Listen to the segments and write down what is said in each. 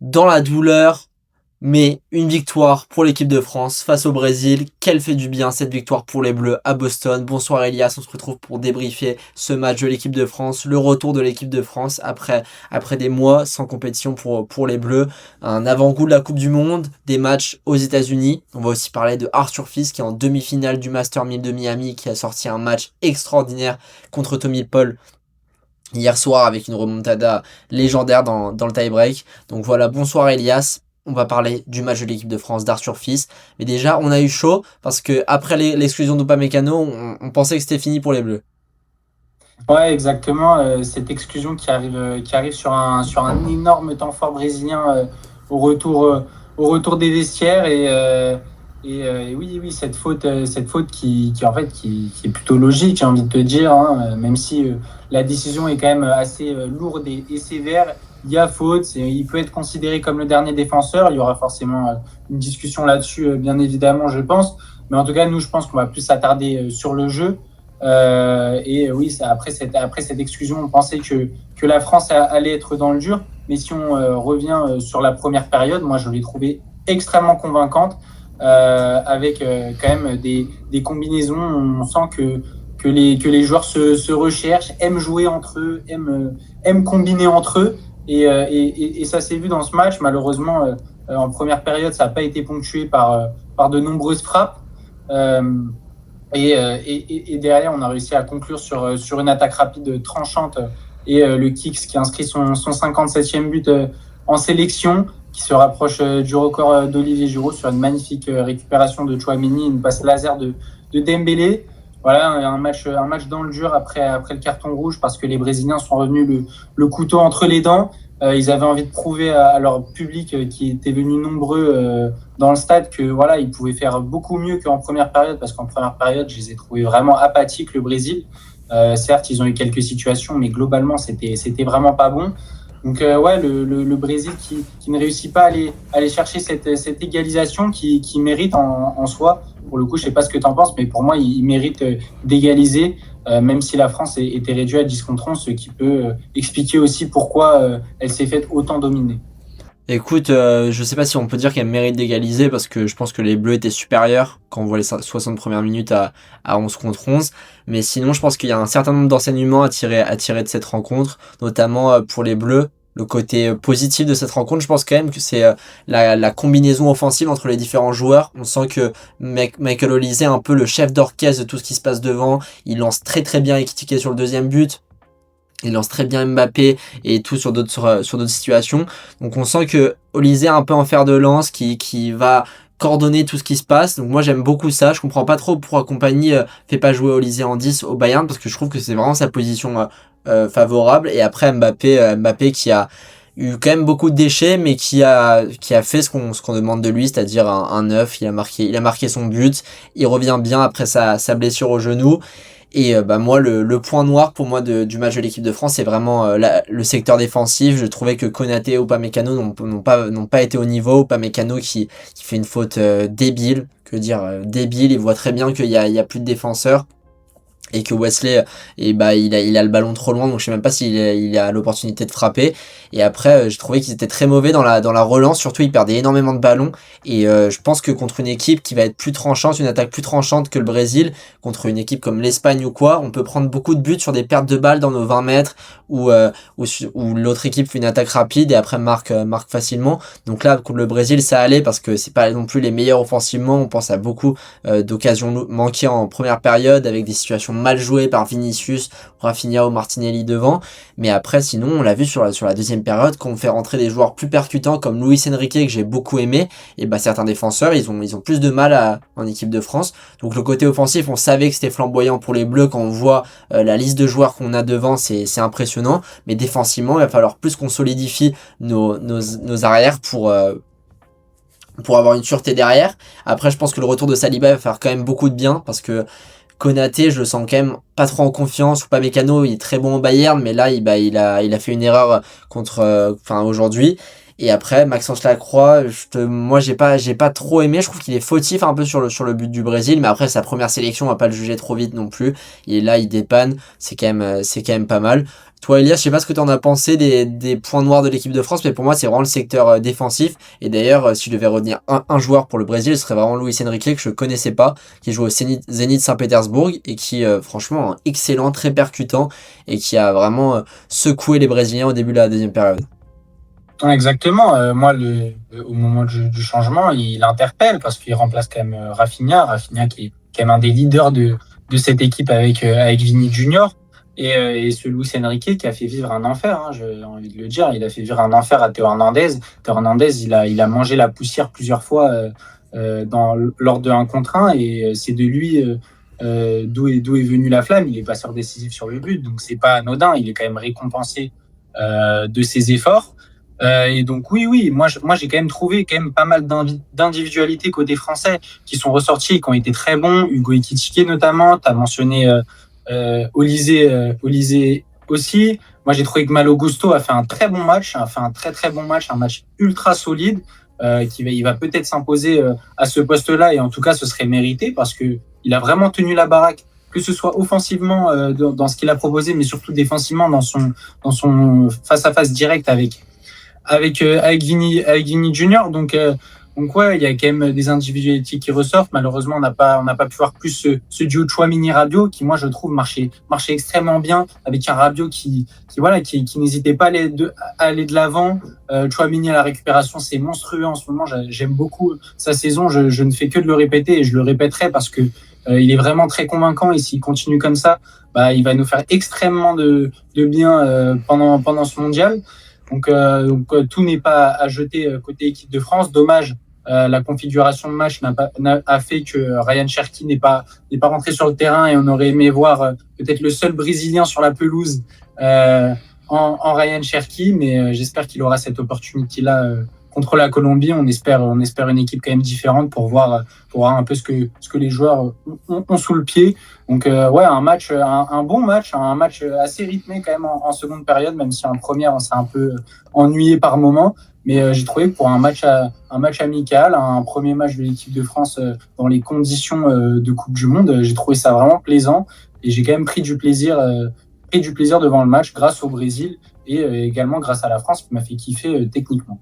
dans la douleur, mais une victoire pour l'équipe de France face au Brésil. Quelle fait du bien cette victoire pour les Bleus à Boston. Bonsoir Elias, on se retrouve pour débriefer ce match de l'équipe de France, le retour de l'équipe de France après des mois sans compétition pour les Bleus, un avant-goût de la Coupe du Monde, des matchs aux États-Unis. On va aussi parler de Arthur Fils qui est en demi-finale du Master 1000 de Miami, qui a sorti un match extraordinaire contre Tommy Paul hier soir avec une remontada légendaire dans le tie-break. Donc voilà, bonsoir Elias. On va parler du match de l'équipe de France d'Arthur Fils. Mais déjà, on a eu chaud parce que après l'exclusion d'Upamecano, on pensait que c'était fini pour les Bleus. Ouais, exactement. Cette exclusion qui arrive sur un énorme temps fort brésilien au retour, euh, au retour des vestiaires et oui, oui, cette faute qui est plutôt logique, j'ai envie de te dire, hein, même si la décision est quand même assez lourde et sévère. Il y a faute, il peut être considéré comme le dernier défenseur. Il y aura forcément une discussion là-dessus, bien évidemment, je pense. Mais en tout cas, nous, je pense qu'on va plus s'attarder sur le jeu. Oui, après cette exclusion, on pensait que la France allait être dans le dur. Mais si on revient sur la première période, moi, je l'ai trouvée extrêmement convaincante, avec quand même des combinaisons. On sent que les joueurs se recherchent, aiment jouer entre eux, aiment combiner entre eux. Et ça s'est vu dans ce match. Malheureusement, en première période, ça n'a pas été ponctué par de nombreuses frappes. Euh, et derrière, on a réussi à conclure sur une attaque rapide tranchante et le Kicks qui inscrit son 57e but en sélection, qui se rapproche du record d'Olivier Giroud sur une magnifique récupération de Tchouaméni, une passe laser de Dembélé. Voilà, un match dans le dur après le carton rouge parce que les Brésiliens sont revenus le couteau entre les dents. Ils avaient envie de prouver à leur public qui était venu nombreux dans le stade que voilà, ils pouvaient faire beaucoup mieux qu'en première période, parce qu'en première période, je les ai trouvés vraiment apathiques, le Brésil. Certes, ils ont eu quelques situations, mais globalement, c'était vraiment pas bon. Donc ouais, le Brésil qui ne réussit pas à aller chercher cette égalisation qui mérite en soi. Pour le coup, je sais pas ce que tu en penses, mais pour moi, il mérite d'égaliser, même si la France était réduite à 10 contre 11, ce qui peut expliquer aussi pourquoi elle s'est faite autant dominer. Écoute, je sais pas si on peut dire qu'elle mérite d'égaliser parce que je pense que les Bleus étaient supérieurs quand on voit les 60 premières minutes à 11 contre 11. Mais sinon, je pense qu'il y a un certain nombre d'enseignements à tirer de cette rencontre, notamment pour les Bleus. Le côté positif de cette rencontre, je pense quand même que c'est la combinaison offensive entre les différents joueurs. On sent que Michael Olise est un peu le chef d'orchestre de tout ce qui se passe devant. Il lance très très bien Ekitike sur le deuxième but. Il lance très bien Mbappé et tout sur d'autres situations. Donc on sent que Olise est un peu en fer de lance qui va coordonner tout ce qui se passe. Donc moi j'aime beaucoup ça. Je comprends pas trop pourquoi Compagnie fait pas jouer Olise en 10 au Bayern, parce que je trouve que c'est vraiment sa position favorable. Et après Mbappé qui a eu quand même beaucoup de déchets, mais qui a fait ce qu'on demande de lui, c'est-à-dire un 9. Il a marqué son but. Il revient bien après sa blessure au genou. Et moi, le point noir pour moi du match de l'équipe de France, c'est vraiment le secteur défensif. Je trouvais que Konaté et Upamecano n'ont pas été au niveau. Upamecano qui fait une faute débile, débile. Il voit très bien qu'il y a plus de défenseurs et que Wesley, il a le ballon trop loin, donc je sais même pas il a l'opportunité de frapper. Et après, j'ai trouvé qu'ils étaient très mauvais dans la relance. Surtout, ils perdaient énormément de ballons. Et je pense que contre une équipe qui va être plus tranchante, une attaque plus tranchante que le Brésil, contre une équipe comme l'Espagne ou quoi, on peut prendre beaucoup de buts sur des pertes de balles dans nos 20 mètres, où l'autre équipe fait une attaque rapide et après marque facilement. Donc là, contre le Brésil, ça allait parce que c'est pas non plus les meilleurs offensivement. On pense à beaucoup d'occasions manquées en première période, avec des situations mal jouées par Vinicius, Rafinha ou Martinelli devant. Mais après, sinon, on l'a vu sur la deuxième période, quand on fait rentrer des joueurs plus percutants comme Luis Enrique, que j'ai beaucoup aimé, et certains défenseurs, ils ont plus de mal en équipe de France. Donc le côté offensif, on savait que c'était flamboyant pour les Bleus. Quand on voit la liste de joueurs qu'on a devant, c'est impressionnant. Mais défensivement, il va falloir plus qu'on solidifie nos arrières pour avoir une sûreté derrière. Après, je pense que le retour de Saliba va faire quand même beaucoup de bien, parce que Konaté, je le sens quand même pas trop en confiance. Ou pas Mécano, il est très bon au Bayern, mais là, il a fait une erreur aujourd'hui. Et après, Maxence Lacroix, moi, j'ai pas trop aimé. Je trouve qu'il est fautif un peu sur le but du Brésil, mais après, sa première sélection, on va pas le juger trop vite non plus. Et là, il dépanne. C'est quand même pas mal. Toi, Elias, je sais pas ce que tu en as pensé des points noirs de l'équipe de France, mais pour moi, c'est vraiment le secteur défensif. Et d'ailleurs, si je devais retenir un joueur pour le Brésil, ce serait vraiment Luis Enrique, que je connaissais pas, qui joue au Zénith Saint-Pétersbourg et qui, franchement, excellent, très percutant et qui a vraiment secoué les Brésiliens au début de la deuxième période. Ouais, exactement. Moi, au moment du changement, il interpelle parce qu'il remplace quand même Rafinha qui est quand même un des leaders de cette équipe avec Vini Junior et ce Luis Enrique qui a fait vivre un enfer. Hein, j'ai envie de le dire, il a fait vivre un enfer à Théo Hernandez. Théo Hernandez, il a mangé la poussière plusieurs fois lors de 1 contre 1 et c'est de lui d'où est venue la flamme. Il est passeur décisif sur le but, donc c'est pas anodin. Il est quand même récompensé de ses efforts. Et donc oui, moi j'ai quand même trouvé quand même pas mal d'individualités côté français qui sont ressorties et qui ont été très bons. Hugo Ekitike notamment, tu as mentionné Olysée aussi. Moi j'ai trouvé que Malo Gusto a fait un très bon match, a fait un très très bon match, un match ultra solide. Il va peut-être s'imposer à ce poste-là et en tout cas ce serait mérité parce que il a vraiment tenu la baraque, que ce soit offensivement dans ce qu'il a proposé, mais surtout défensivement dans son face-à-face direct avec Vini Junior. Donc ouais, il y a quand même des individualités qui ressortent. Malheureusement, on n'a pas pu voir plus ce duo Tchouaméni Rabiot qui, moi, je trouve marchait extrêmement bien avec un Rabiot qui n'hésitait pas à aller de l'avant. Tchouaméni à la récupération, c'est monstrueux en ce moment. J'aime beaucoup sa saison. Je ne fais que de le répéter et je le répéterai parce que il est vraiment très convaincant et s'il continue comme ça, bah, il va nous faire extrêmement de bien pendant ce mondial. Donc tout n'est pas à jeter côté équipe de France. Dommage, la configuration de match a fait que Ryan Cherki n'est pas rentré sur le terrain et on aurait aimé voir peut-être le seul Brésilien sur la pelouse en Ryan Cherki, mais j'espère qu'il aura cette opportunité-là contre la Colombie. On espère une équipe quand même différente pour voir un peu ce que les joueurs ont sous le pied. Donc ouais, un bon match, un match assez rythmé quand même en seconde période, même si en première on s'est un peu ennuyé par moment. Mais j'ai trouvé que pour un match amical, un premier match de l'équipe de France dans les conditions de Coupe du Monde, j'ai trouvé ça vraiment plaisant et j'ai quand même pris du plaisir devant le match grâce au Brésil et également grâce à la France qui m'a fait kiffer techniquement.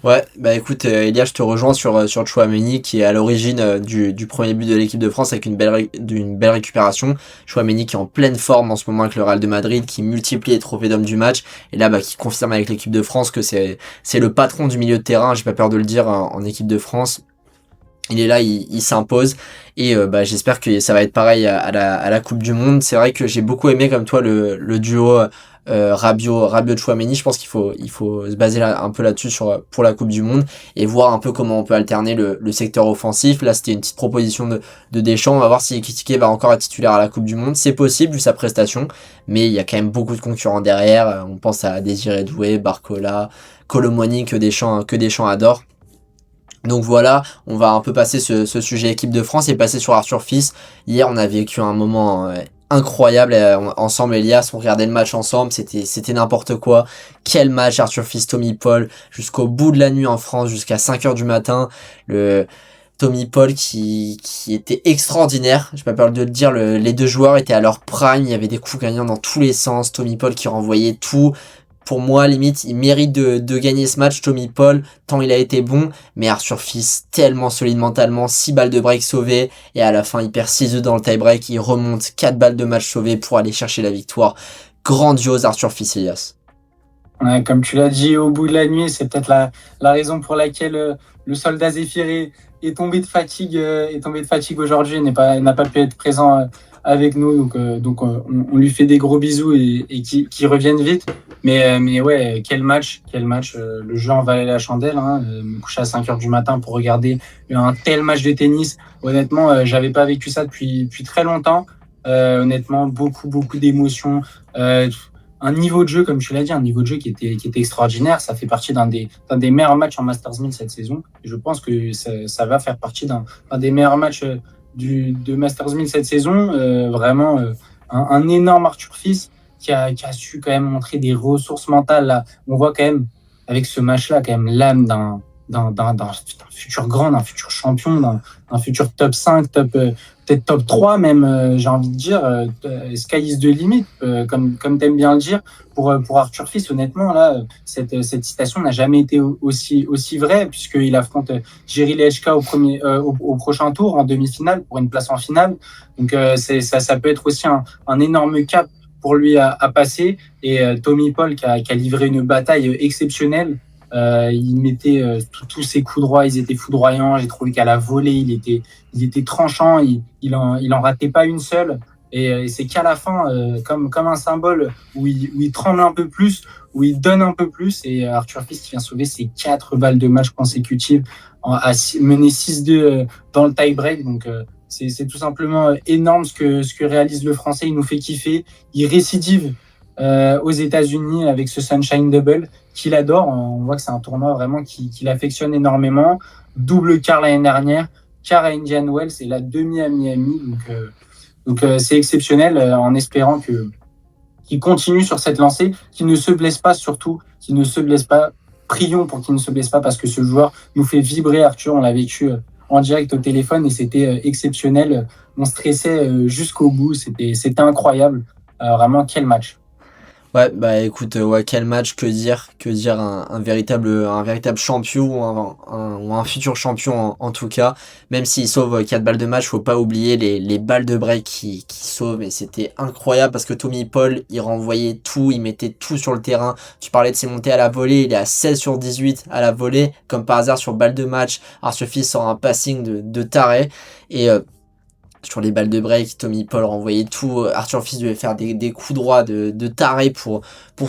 Ouais, bah écoute, Elia, je te rejoins sur Tchouaméni qui est à l'origine du premier but de l'équipe de France avec d'une belle récupération. Tchouaméni qui est en pleine forme en ce moment avec le Real de Madrid, qui multiplie les trophées d'homme du match et là bah qui confirme avec l'équipe de France que c'est le patron du milieu de terrain, j'ai pas peur de le dire en équipe de France. Il est là, il s'impose et bah j'espère que ça va être pareil à la Coupe du Monde. C'est vrai que j'ai beaucoup aimé comme toi le duo Rabiot Tchouaméni. Je pense qu'il faut se baser un peu là-dessus pour la Coupe du Monde et voir un peu comment on peut alterner le secteur offensif. Là, c'était une petite proposition de Deschamps. On va voir si Ekitike va encore être titulaire à la Coupe du Monde. C'est possible vu sa prestation, mais il y a quand même beaucoup de concurrents derrière. On pense à Désiré Doué, Barcola, Kolo Muani que Deschamps adore. Donc voilà, on va un peu passer ce sujet équipe de France et passer sur Arthur Fils. Hier, on a vécu un moment incroyable ensemble, Elias. On regardait le match ensemble, c'était n'importe quoi. Quel match, Arthur Fils, Tommy Paul, jusqu'au bout de la nuit en France, jusqu'à 5h du matin. Le Tommy Paul qui était extraordinaire. J'ai pas peur de le dire, les deux joueurs étaient à leur prime. Il y avait des coups gagnants dans tous les sens. Tommy Paul qui renvoyait tout. Pour moi, limite, il mérite de gagner ce match, Tommy Paul, tant il a été bon. Mais Arthur Fils, tellement solide mentalement, 6 balles de break sauvées. Et à la fin, il perd 6-2 dans le tie-break. Il remonte 4 balles de match sauvées pour aller chercher la victoire. Grandiose Arthur Fils, Elias. Ouais, comme tu l'as dit, au bout de la nuit, c'est peut-être la raison pour laquelle le soldat Zéphyr est tombé de fatigue aujourd'hui, n'a pas pu être présent avec nous. Donc on lui fait des gros bisous et qu'il revienne vite. Mais ouais, quel match. Le jeu en valait la chandelle. Hein, me coucher à 5h du matin pour regarder un tel match de tennis. Honnêtement, j'avais pas vécu ça depuis très longtemps. Honnêtement, beaucoup d'émotions. Un niveau de jeu, comme tu l'as dit, un niveau de jeu qui était extraordinaire. Ça fait partie d'un des meilleurs matchs en Masters 1000 cette saison. Et je pense que ça va faire partie d'un des meilleurs matchs de Masters 1000 cette saison. Vraiment, un énorme Arthur Fils qui a su quand même montrer des ressources mentales. Là. On voit quand même, avec ce match-là, quand même l'âme d'un futur grand, d'un futur champion, d'un futur top 5, peut-être top 3 même, j'ai envie de dire. Sky is the limit, comme tu aimes bien le dire. Pour Arthur Fils, honnêtement, là, cette citation n'a jamais été aussi vraie, puisqu'il affronte Jiří Lečka au prochain tour, en demi-finale, pour une place en finale. Donc, ça peut être aussi un énorme cap pour lui à passer. Et Tommy Paul qui a livré une bataille exceptionnelle. Il mettait tous ses coups droits, ils étaient foudroyants. J'ai trouvé qu'à la volée, il était tranchant, il en ratait pas une seule. Et c'est qu'à la fin, comme un symbole où il tremble un peu plus, où il donne un peu plus. Et Arthur Fils qui vient sauver ses 4 balles de match consécutives, mener 6-2 dans le tie-break. Donc c'est tout simplement énorme ce que réalise le Français. Il nous fait kiffer. Il récidive aux États-Unis avec ce Sunshine Double qu'il adore. On voit que c'est un tournoi vraiment qu'il affectionne énormément. Double quart l'année dernière, quart à Indian Wells et la demi à Miami. Donc c'est exceptionnel, en espérant qu'il continue sur cette lancée, qu'il ne se blesse pas surtout, qu'il ne se blesse pas. Prions pour qu'il ne se blesse pas parce que ce joueur nous fait vibrer, Arthur. On l'a vécu en direct au téléphone et c'était exceptionnel. On stressait jusqu'au bout. C'était incroyable. Vraiment, quel match. Ouais, bah écoute, ouais, quel match, que dire un véritable champion ou un futur champion en tout cas. Même s'il sauve 4 balles de match, faut pas oublier les balles de break qui sauvent, et c'était incroyable parce que Tommy Paul, il renvoyait tout, il mettait tout sur le terrain. Tu parlais de ses montées à la volée, il est à 16 sur 18 à la volée, comme par hasard sur balle de match. Arthur Fils sort un passing de taré, et sur les balles de break, Tommy Paul renvoyait tout. Arthur Fils devait faire des coups droits de taré pour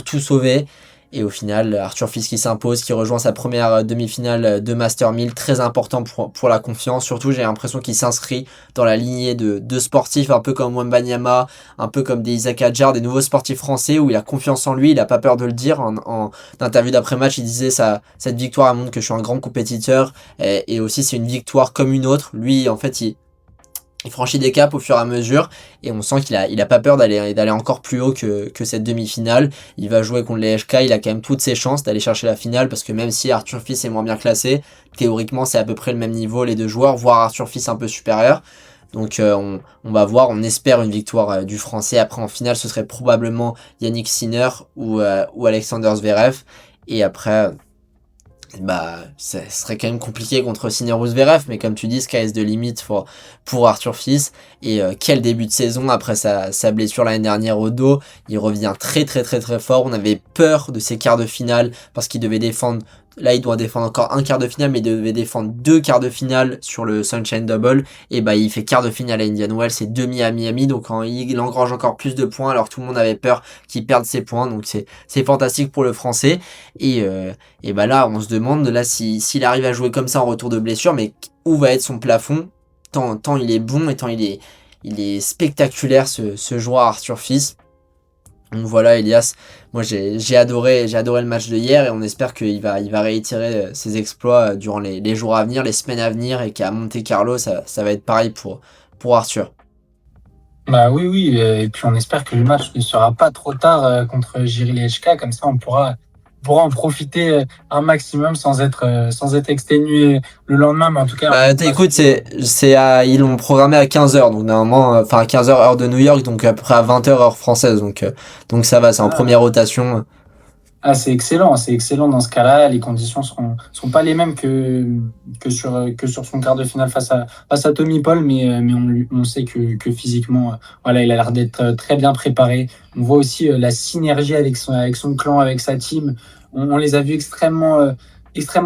tout sauver. Et au final, Arthur Fils qui s'impose, qui rejoint sa première demi-finale de Master 1000, très important pour la confiance. Surtout, j'ai l'impression qu'il s'inscrit dans la lignée de sportifs, un peu comme Wembanyama, un peu comme des Isaac Hadjar, des nouveaux sportifs français où il a confiance en lui, il a pas peur de le dire. En interview d'après-match, il disait cette victoire montre que je suis un grand compétiteur, et aussi c'est une victoire comme une autre. Lui, en fait, il franchit des caps au fur et à mesure, et on sent qu'il a pas peur d'aller encore plus haut que cette demi-finale. Il va jouer contre les HK, il a quand même toutes ses chances d'aller chercher la finale, parce que même si Arthur Fils est moins bien classé, théoriquement c'est à peu près le même niveau les deux joueurs, voire Arthur Fils un peu supérieur. Donc on va voir, on espère une victoire du Français. Après en finale ce serait probablement Yannick Sinner ou Alexander Zverev, et après bah ce serait quand même compliqué contre Sinner ou Zverev, mais comme tu dis, sky is the limit pour Arthur Fils. Et quel début de saison après sa blessure l'année dernière au dos. Il revient très très très très fort. On avait peur de ses quarts de finale parce qu'il devait défendre, là il doit défendre encore un quart de finale, mais il devait défendre 2 quarts de finale sur le Sunshine Double, et bah il fait quart de finale à Indian Wells et demi à Miami, donc il engrange encore plus de points alors tout le monde avait peur qu'il perde ses points. Donc c'est fantastique pour le Français. Et bah là on se demande là s'il arrive à jouer comme ça en retour de blessure, mais où va être son plafond, tant il est bon et tant il est spectaculaire ce joueur Arthur Fils. Donc voilà Elias, moi j'ai adoré le match de hier, et on espère qu'il va réitérer ses exploits durant les jours à venir, les semaines à venir, et qu'à Monte Carlo ça va être pareil pour Arthur. Bah oui, et puis on espère que le match ne sera pas trop tard contre Jiří Lečka, comme ça on pourra en profiter un maximum sans être exténué le lendemain, mais en tout cas. Bah écoute, ils l'ont programmé à 15h, donc normalement, enfin à 15h heure de New York, donc à peu près à 20h heure française, donc ça va, c'est en première rotation. Ah, c'est excellent dans ce cas-là. Les conditions seront pas les mêmes que sur son quart de finale face à Tommy Paul, mais on sait que physiquement, voilà, il a l'air d'être très bien préparé. On voit aussi la synergie avec son clan, avec sa team. On les a vus extrêmement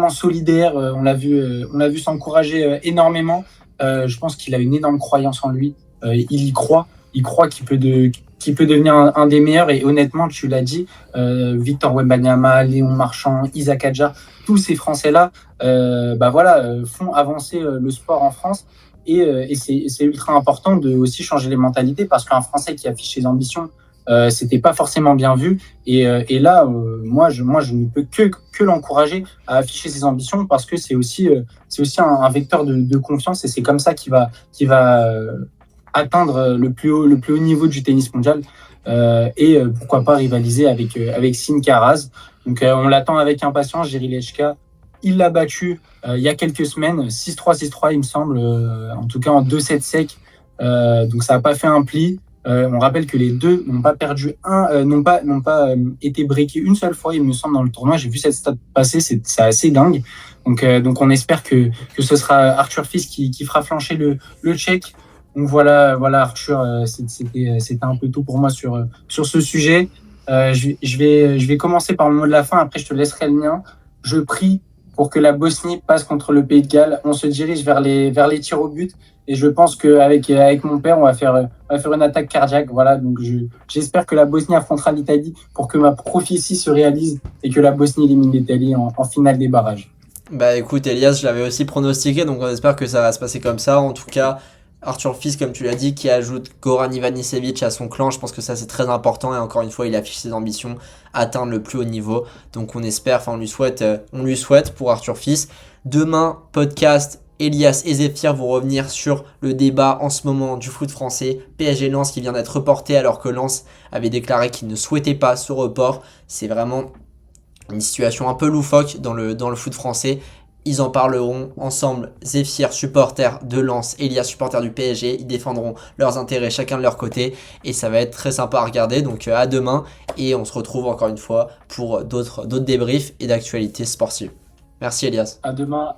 solidaires. On l'a vu s'encourager énormément. Je pense qu'il a une énorme croyance en lui. Il y croit. Il croit qu'il peut devenir un des meilleurs. Et honnêtement, tu l'as dit, Victor Wembanyama, Léon Marchand, Isaac Hadjar, tous ces Français-là, font avancer le sport en France. Et c'est ultra important de aussi changer les mentalités, parce qu'un Français qui affiche ses ambitions, c'était pas forcément bien vu. Et là, moi, je ne peux que l'encourager à afficher ses ambitions, parce que c'est aussi un vecteur de confiance, et c'est comme ça qu'il va atteindre le plus haut niveau du tennis mondial, et pourquoi pas rivaliser avec Sin Karaz. Donc on l'attend avec impatience, Jiří Lečka. il l'a battu il y a quelques semaines, 6-3, 6-3, il me semble, en tout cas en 2-7 secs. Donc ça n'a pas fait un pli. On rappelle que les deux n'ont pas perdu n'ont pas été breakés une seule fois, il me semble, dans le tournoi. J'ai vu cette stat passer, c'est assez dingue. Donc on espère que ce sera Arthur Fils qui fera flancher le Tchèque. Donc voilà Arthur, c'était un peu tout pour moi sur ce sujet. Je vais commencer par le mot de la fin, après je te laisserai le mien. Je prie pour que la Bosnie passe contre le Pays de Galles. On se dirige vers les tirs au but. Et je pense qu'avec mon père, on va faire une attaque cardiaque. Voilà, donc j'espère que la Bosnie affrontera l'Italie pour que ma prophétie se réalise et que la Bosnie élimine l'Italie en finale des barrages. Bah écoute Elias, je l'avais aussi pronostiqué, donc on espère que ça va se passer comme ça. En tout cas, Arthur Fils, comme tu l'as dit, qui ajoute Goran Ivanisevic à son clan, je pense que ça c'est très important et encore une fois il affiche ses ambitions, atteindre le plus haut niveau. Donc on espère, on lui souhaite pour Arthur Fils. Demain, podcast, Elias et Zéphyr vont revenir sur le débat en ce moment du foot français. PSG Lens qui vient d'être reporté alors que Lens avait déclaré qu'il ne souhaitait pas ce report. C'est vraiment une situation un peu loufoque dans le foot français. Ils en parleront ensemble, Zéphyr, supporter de Lens, Elias, supporter du PSG. Ils défendront leurs intérêts chacun de leur côté et ça va être très sympa à regarder. Donc à demain et on se retrouve encore une fois pour d'autres débriefs et d'actualités sportives. Merci Elias. À demain.